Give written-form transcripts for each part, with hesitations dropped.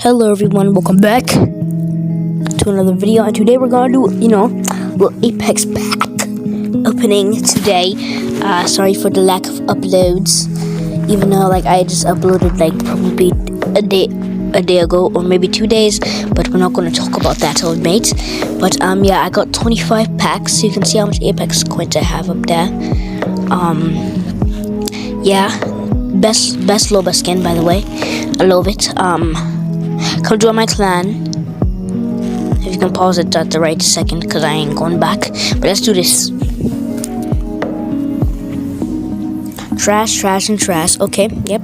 Hello everyone, welcome back to another video, and today we're gonna do, little Apex pack opening today. Sorry for the lack of uploads, even though I just uploaded probably a day ago, or maybe 2 days, but we're not gonna talk about that, old mate. But yeah, I got 25 packs, so you can see how much Apex coins I have up there. Yeah, best Loba skin, by the way. I love it. Come join my clan. If you can pause it at the right second, because I ain't going back. But let's do this. Trash, and trash. Okay, yep.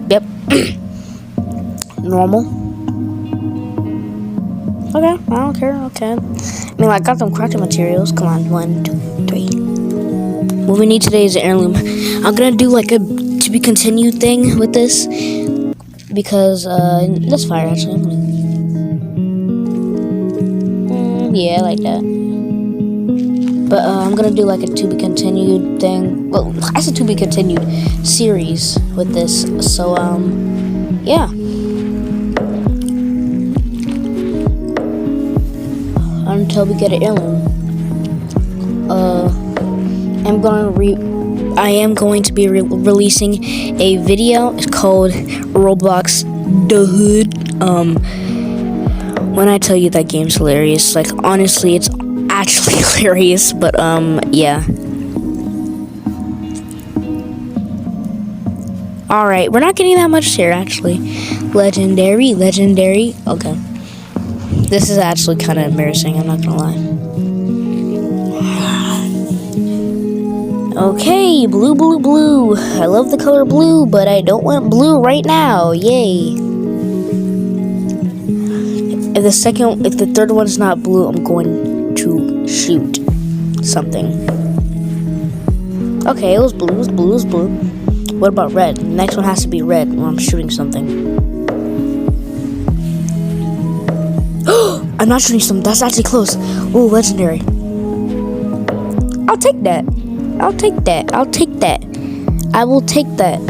Normal. Okay, I don't care, okay. I mean, I got them crafting materials. Come on, 1, 2, 3. What we need today is an heirloom. I'm gonna do a to be continued thing with this. Because, let's fire actually. Yeah, I like that. But, I'm gonna do a to be continued thing. Well, I said to be continued series with this. So, yeah. Until we get an heirloom. I am going to be releasing a video. It's called Roblox The Hood. When I tell you that game's hilarious, honestly, it's actually hilarious. But yeah. All right, we're not getting that much here actually. Legendary. Okay, this is actually kind of embarrassing. I'm not gonna lie. Okay, blue. I love the color blue, but I don't want blue right now. Yay. If the third one's not blue, I'm going to shoot something. Okay, it was blue. What about red? The next one has to be red when I'm shooting something. I'm not shooting something. That's actually close. Oh, legendary. I'll take that. I will take that.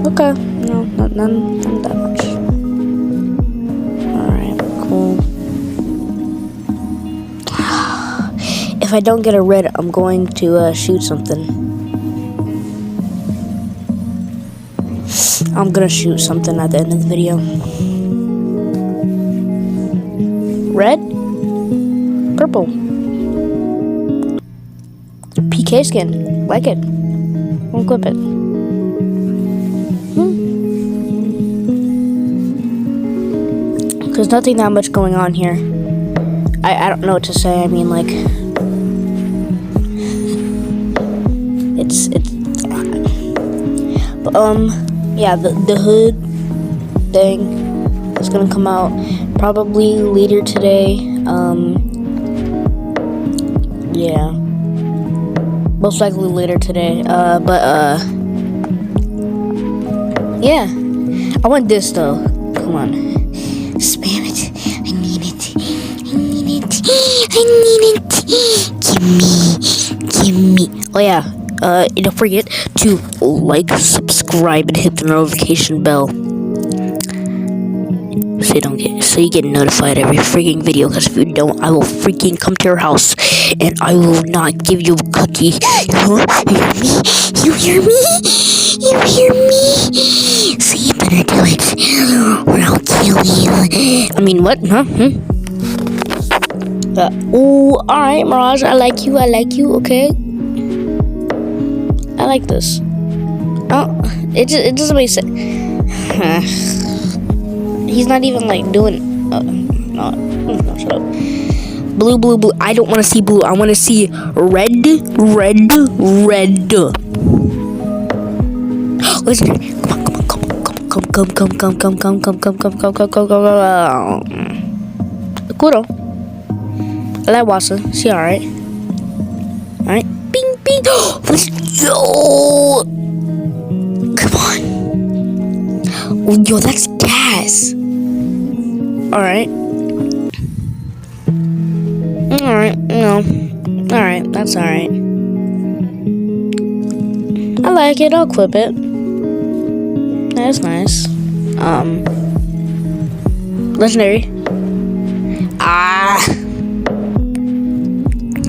Okay. No, not that much. Alright, cool. If I don't get a red, I'm going to shoot something. I'm gonna shoot something at the end of the video. Red? Purple. PK skin, like it. I'll equip it. There's nothing that much going on here. I don't know what to say. I mean, it's but yeah, the hood thing is gonna come out probably later today. Yeah. Most likely later today, yeah. I want this though. Come on, spam it. I need it. Give me. Oh yeah. Don't forget to subscribe, and hit the notification bell. So you get notified every freaking video. Because if you don't, I will freaking come to your house and I will not give you a cookie. You hear me? So you better do it, or I'll kill you. I mean, what? Huh? Oh, all right, Mirage. I like you. Okay. I like this. Oh, it doesn't make sense. He's not even doing. No, shut up. Blue. I don't want to see blue. I want to see red. Listen, come. Kuro. I like Wasa. She alright. Alright. Bing. Let's go. Come on. Oh, yo, that's gas. Alright. No. Alright, that's alright. I like it, I'll equip it. That's nice. Legendary.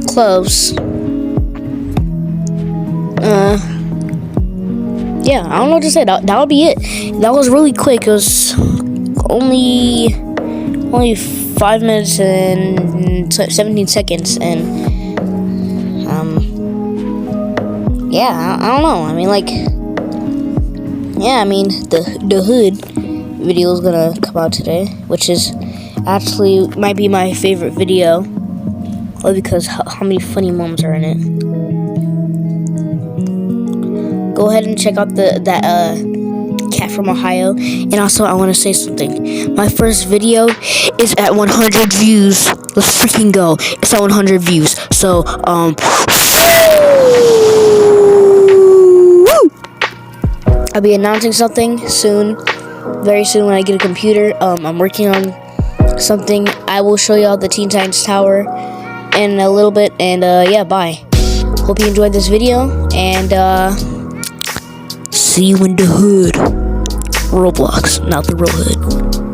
Close. Yeah, I don't know what to say. That would be it. That was really quick. It was only 5 minutes and 17 seconds, and yeah, I don't know. I mean, like, yeah, I mean, the hood video is gonna come out today, which is actually might be my favorite video, only because how many funny moments are in it. Go ahead and check out that cat from Ohio. And also, I want to say something. My first video is at 100 views. Let's freaking go. It's at 100 views. So, I'll be announcing something soon. Very soon when I get a computer. I'm working on something. I will show y'all the Teen Titans Tower in a little bit. And, yeah, bye. Hope you enjoyed this video. And, see you in the hood. Roblox, not the real hood.